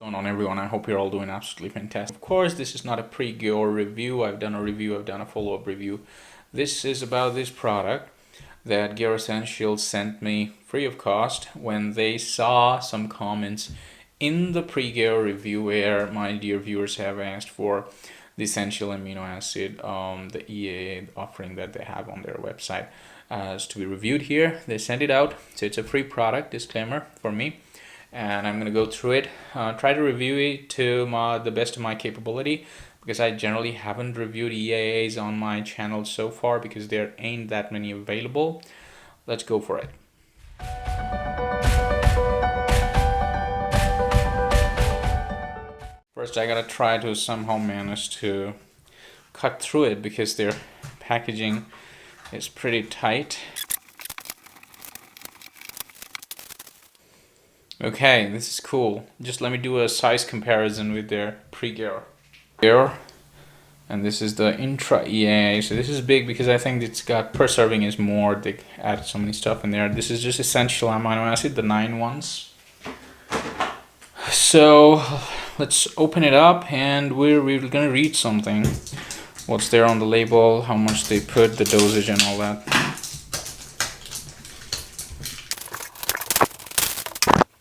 Going on, everyone? I hope you're all doing absolutely fantastic. Of course, this is not a pre-Gayor review. I've done a follow-up review. This is about this product that Gayor Essentials sent me free of cost when they saw some comments in the pre-Gayor review where my dear viewers have asked for the essential amino acid, the EAA offering that they have on their website as to be reviewed here. They sent it out, so it's a free product, disclaimer for me. And I'm going to go through it, try to review it to the best of my capability, because I generally haven't reviewed EAAs on my channel so far because there ain't that many available. Let's go for it. First, I gotta try to somehow manage to cut through it because their packaging is pretty tight. Okay, this is cool. Just let me do a size comparison with their pre-Gayor. And this is the Intra-Eaa. So this is big because I think it's got per serving is more. They added so many stuff in there. This is just essential amino acid, the 9 ones. So let's open it up and we're gonna read something. What's there on the label, how much they put, the dosage and all that.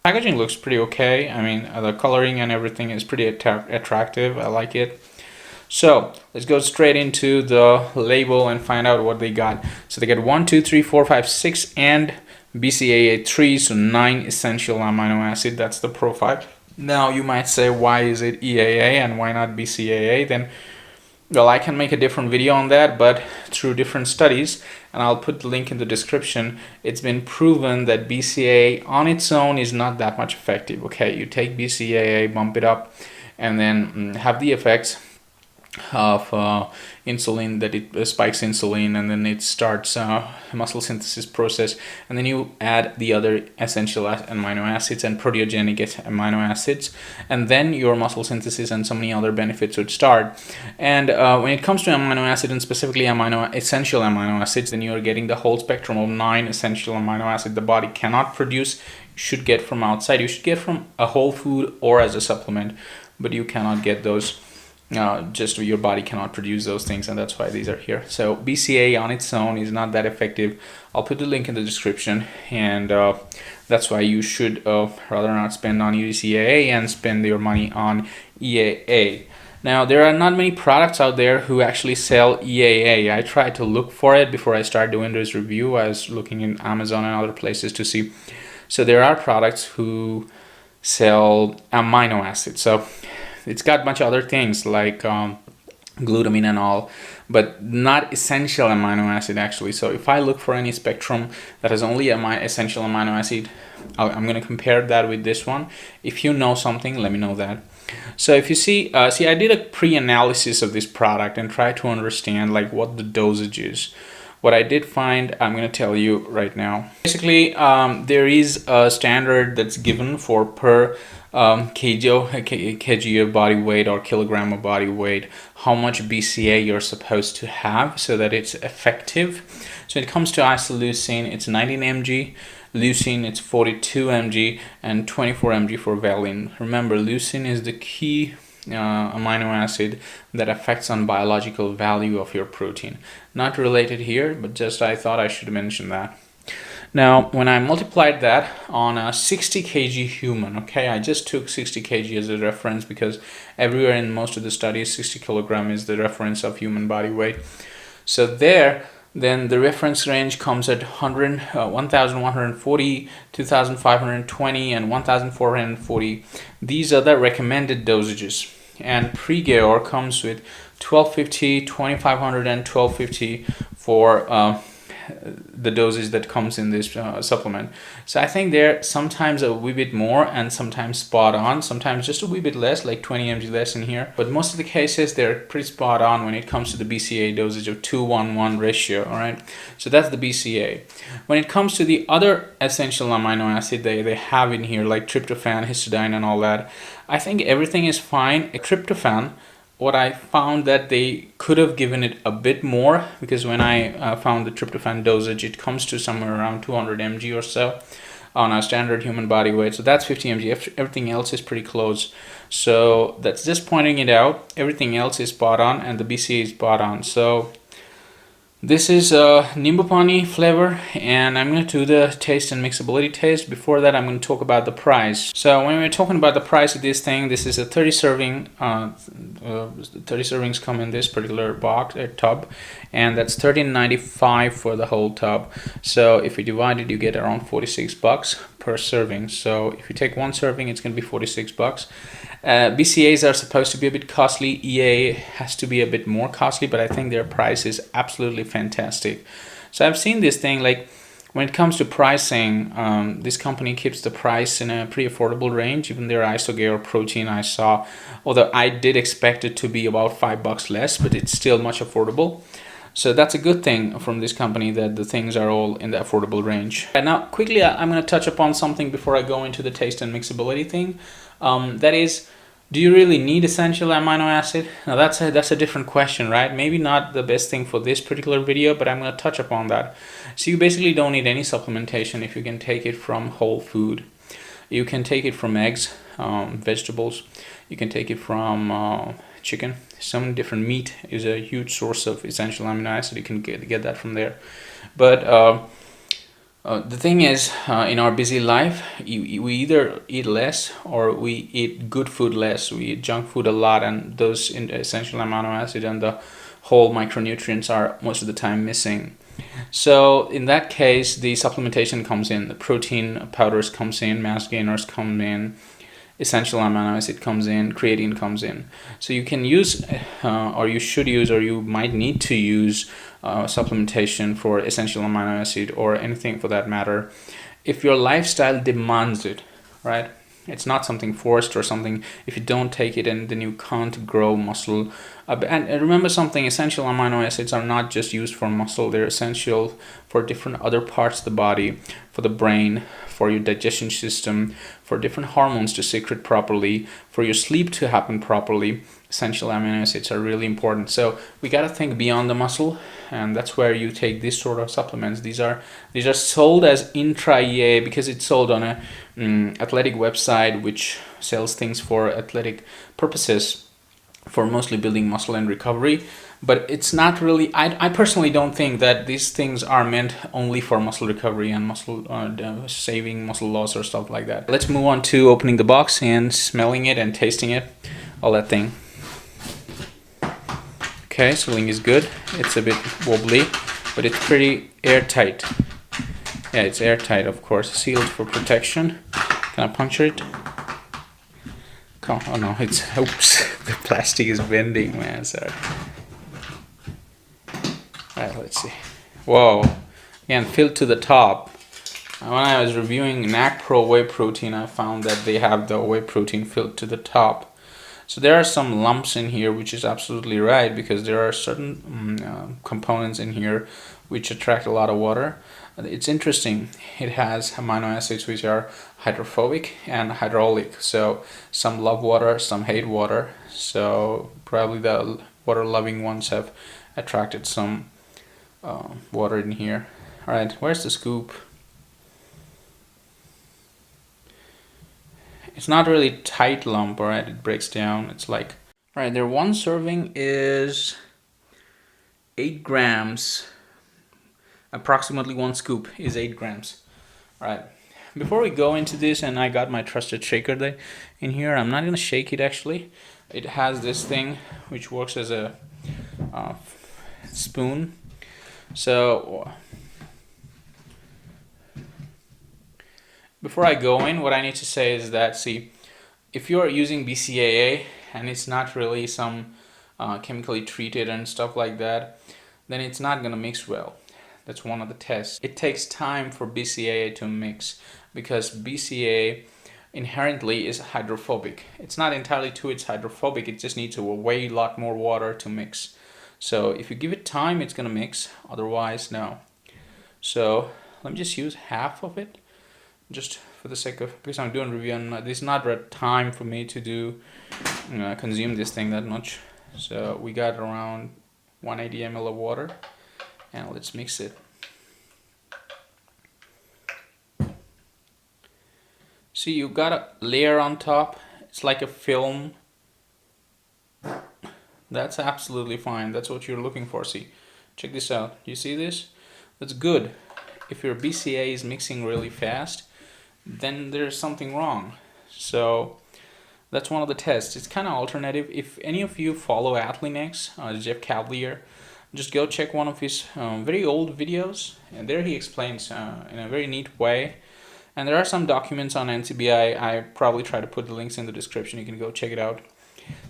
Packaging looks pretty okay. I mean, the coloring and everything is pretty attractive. I like it. So let's go straight into the label and find out what they got. So they get 1, 2, 3, 4, 5, 6 and BCAA 3, so 9 essential amino acid. That's the profile. Now you might say, why is it EAA and why not BCAA? Then, well, I can make a different video on that, but through different studies, and I'll put the link in the description, it's been proven that BCAA on its own is not that much effective. Okay, you take BCAA, bump it up, and then have the effects of insulin, that it spikes insulin, and then it starts muscle synthesis process, and then you add the other essential amino acids and proteogenic amino acids, and then your muscle synthesis and so many other benefits would start. And when it comes to amino acid, and specifically essential amino acids, then you're getting the whole spectrum of 9 essential amino acids the body cannot produce. You should get from outside. You should get from a whole food or as a supplement, but you cannot get those. Just your body cannot produce those things, and that's why these are here. So BCAA on its own is not that effective. I'll put the link in the description, and that's why you should rather not spend on UDCAA and spend your money on EAA. Now, there are not many products out there who actually sell EAA. I tried to look for it before I started doing this review. I was looking in Amazon and other places to see. So there are products who sell amino acids. So it's got a bunch of other things like glutamine and all, but not essential amino acid actually. So if I look for any spectrum that has only essential amino acid, I'm going to compare that with this one. If you know something, let me know that. So if you see, I did a pre-analysis of this product and try to understand like what the dosage is. What I did find, I'm going to tell you right now. Basically, there is a standard that's given for per kg of body weight or kilogram of body weight, how much BCA you're supposed to have so that it's effective. So when it comes to isoleucine, it's 19 mg, leucine it's 42 mg, and 24 mg for valine. Remember, leucine is the key amino acid that affects on biological value of your protein. Not related here, but just I thought I should mention that. Now, when I multiplied that on a 60 kg human, okay, I just took 60 kg as a reference because everywhere in most of the studies, 60 kilogram is the reference of human body weight. So there, then the reference range comes at 1,140, 2,520, and 1,440. These are the recommended dosages. And pre-Gayor comes with 1,250, 2,500, and 1,250 for the dosage that comes in this supplement. So I think they're sometimes a wee bit more and sometimes spot on, sometimes just a wee bit less, like 20 mg less in here, but most of the cases they're pretty spot on when it comes to the BCAA dosage of 2:1:1 ratio. All right, so that's the BCAA. When it comes to the other essential amino acid they have in here, like tryptophan, histidine, and all that, I think everything is fine. Tryptophan, what I found that they could have given it a bit more, because when I found the tryptophan dosage, it comes to somewhere around 200 mg or so. on a standard human body weight. So that's 50 mg. Everything else is pretty close. So that's just pointing it out. Everything else is spot on, and the BCAA is spot on. So this is a Nimbu Pani flavor, and I'm going to do the taste and mixability test. Before that, I'm going to talk about the price. So when we're talking about the price of this thing, this is a 30 serving. 30 servings come in this particular box tub, and that's $13.95 for the whole tub. So if you divide it, you get around 46 bucks per serving. So if you take one serving, it's going to be 46 bucks. BCAAs are supposed to be a bit costly. EA has to be a bit more costly, but I think their price is absolutely fantastic. So I've seen this thing, like when it comes to pricing, this company keeps the price in a pretty affordable range. Even their Gayor protein I saw, although I did expect it to be about $5 less, but it's still much affordable. So that's a good thing from this company, that the things are all in the affordable range. And now quickly, I'm going to touch upon something before I go into the taste and mixability thing. That is, do you really need essential amino acid? Now that's a different question, right? Maybe not the best thing for this particular video, but I'm going to touch upon that. So you basically don't need any supplementation if you can take it from whole food. You can take it from eggs, vegetables. You can take it from chicken. Some different meat is a huge source of essential amino acid. You can get that from there. But the thing is, in our busy life, we either eat less or we eat good food less. We eat junk food a lot, and those essential amino acid and the whole micronutrients are most of the time missing. So in that case, the supplementation comes in. The protein powders comes in, mass gainers come in, essential amino acid comes in, creatine comes in. So you can use, or you should use, or you might need to use supplementation for essential amino acid, or anything for that matter, if your lifestyle demands it, right? It's not something forced or something. If you don't take it, and then you can't grow muscle. And remember something, essential amino acids are not just used for muscle. They're essential for different other parts of the body, for the brain, for your digestion system, for different hormones to secrete properly, for your sleep to happen properly. Essential amino acids are really important. So we got to think beyond the muscle, and that's where you take these sort of supplements. These are sold as Intra-Eaa because it's sold on a athletic website which sells things for athletic purposes, for mostly building muscle and recovery. But it's not really, I personally don't think that these things are meant only for muscle recovery and muscle saving muscle loss or stuff like that. Let's move on to opening the box and smelling it and tasting it, all that thing. Okay, sealing is good. It's a bit wobbly, but it's pretty airtight. Yeah, it's airtight, of course, sealed for protection. Can I puncture it? Oh no, it's, oops, the plastic is bending, man, sorry. Alright, let's see. Whoa, again, filled to the top. When I was reviewing NAC-Pro whey protein, I found that they have the whey protein filled to the top. So there are some lumps in here, which is absolutely right, because there are certain components in here which attract a lot of water. It's interesting. It has amino acids which are hydrophobic and hydraulic. So some love water, some hate water. So probably the water-loving ones have attracted some water in here. All right, where's the scoop? It's not really tight lump, all right, it breaks down. It's like, all right, their one serving is 8 grams. Approximately one scoop is 8 grams. All right, before we go into this, and I got my trusted shaker there in here, I'm not gonna shake it actually. It has this thing which works as a spoon. So before I go in, what I need to say is that, see, if you're using BCAA and it's not really some chemically treated and stuff like that, then it's not gonna mix well. That's one of the tests. It takes time for BCAA to mix because BCAA inherently is hydrophobic. It's not entirely true it's hydrophobic, it just needs a way lot more water to mix. So if you give it time, it's gonna mix, otherwise no. So let me just use half of it, just for the sake of, because I'm doing review and this is not the time for me to do consume this thing that much. So we got around 180 ml of water, and let's mix it. See, you got a layer on top. It's like a film. That's absolutely fine. That's what you're looking for. See, check this out. You see this? That's good. If your BCAA is mixing really fast, then there's something wrong. So that's one of the tests. It's kind of alternative. If any of you follow Athlenex, Jeff Cavalier, just go check one of his very old videos, and there he explains in a very neat way. And there are some documents on NCBI. I probably try to put the links in the description. You can go check it out.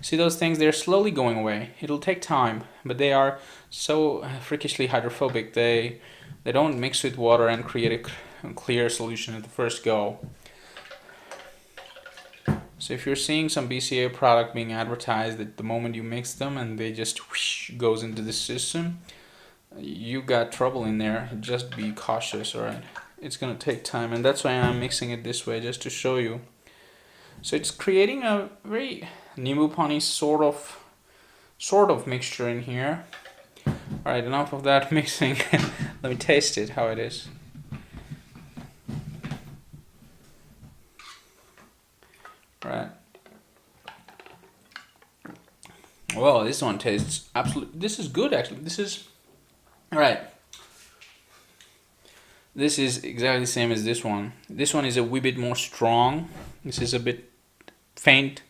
See those things? They're slowly going away. It'll take time, but they are so freakishly hydrophobic. They don't mix with water and create a clear solution at the first go. So if you're seeing some BCAA product being advertised at the moment you mix them and they just whoosh, goes into the system, you got trouble in there. Just be cautious, alright? It's gonna take time, and that's why I'm mixing it this way, just to show you. So it's creating a very Nimbu Pani sort of mixture in here. Alright, enough of that mixing. Let me taste it, how it is. Right. Well, this one tastes absolutely. This is good, actually. This is. Alright. This is exactly the same as this one. This one is a wee bit more strong. This is a bit faint.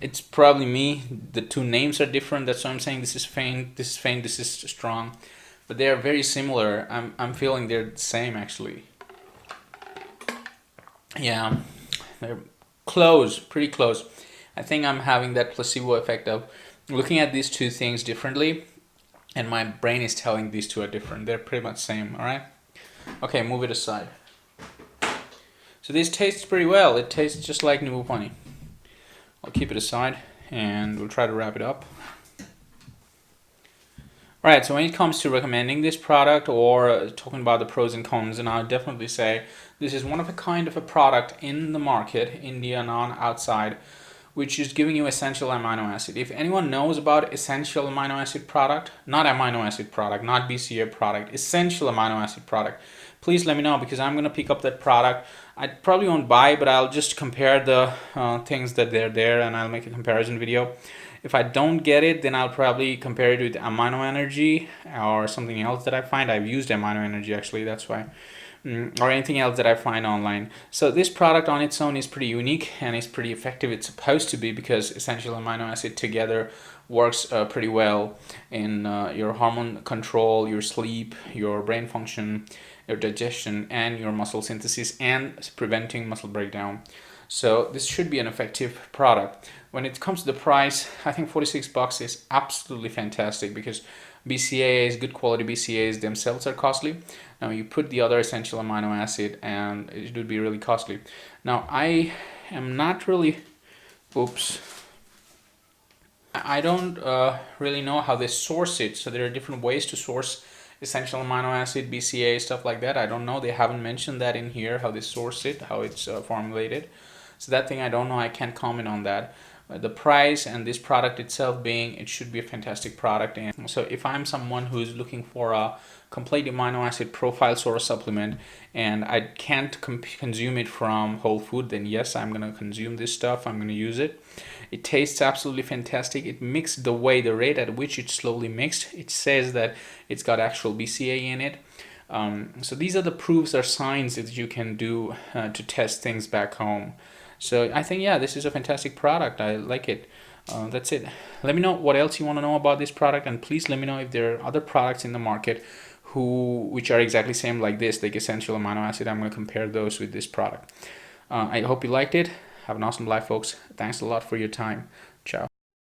It's probably me. The two names are different. That's why I'm saying this is faint. This is faint. This is strong. But they are very similar. I'm feeling they're the same, actually. Yeah. They're close, pretty close. I think I'm having that placebo effect of looking at these two things differently, and my brain is telling these two are different. They're pretty much same, alright? Okay, move it aside. So this tastes pretty well. It tastes just like Nimbu Pani. I'll keep it aside and we'll try to wrap it up. Alright, so when it comes to recommending this product or talking about the pros and cons, and I'll definitely say this is one of a kind of a product in the market, India, outside, which is giving you essential amino acid. If anyone knows about essential amino acid product, not amino acid product, not BCAA product, essential amino acid product, please let me know, because I'm going to pick up that product. I probably won't buy, but I'll just compare the things that they're there, and I'll make a comparison video. If I don't get it, then I'll probably compare it with Amino Energy or something else that I find. I've used Amino Energy, actually, that's why. Or anything else that I find online. So this product on its own is pretty unique and it's pretty effective. It's supposed to be, because essential amino acid together works pretty well in your hormone control, your sleep, your brain function, your digestion, and your muscle synthesis, and preventing muscle breakdown. So this should be an effective product. When it comes to the price, I think $46 is absolutely fantastic, because BCAAs, good quality BCAAs themselves are costly. Now you put the other essential amino acid and it would be really costly. Now I am not really, I don't really know how they source it. So there are different ways to source essential amino acid, BCAA, stuff like that. I don't know. They haven't mentioned that in here, how they source it, how it's formulated. So that thing I don't know. I can't comment on that. The price and this product itself being, it should be a fantastic product. And so if I'm someone who is looking for a complete amino acid profile sort of supplement and I can't consume it from whole food, then yes, I'm going to consume this stuff. I'm going to use it. It tastes absolutely fantastic. It mixed the way, the rate at which it slowly mixed. It says that it's got actual BCAA in it. So these are the proofs or signs that you can do to test things back home. So I think, yeah, this is a fantastic product. I like it. That's it. Let me know what else you want to know about this product, and please let me know if there are other products in the market which are exactly same like this, like essential amino acid. I'm going to compare those with this product. I hope you liked it. Have an awesome life, folks. Thanks a lot for your time.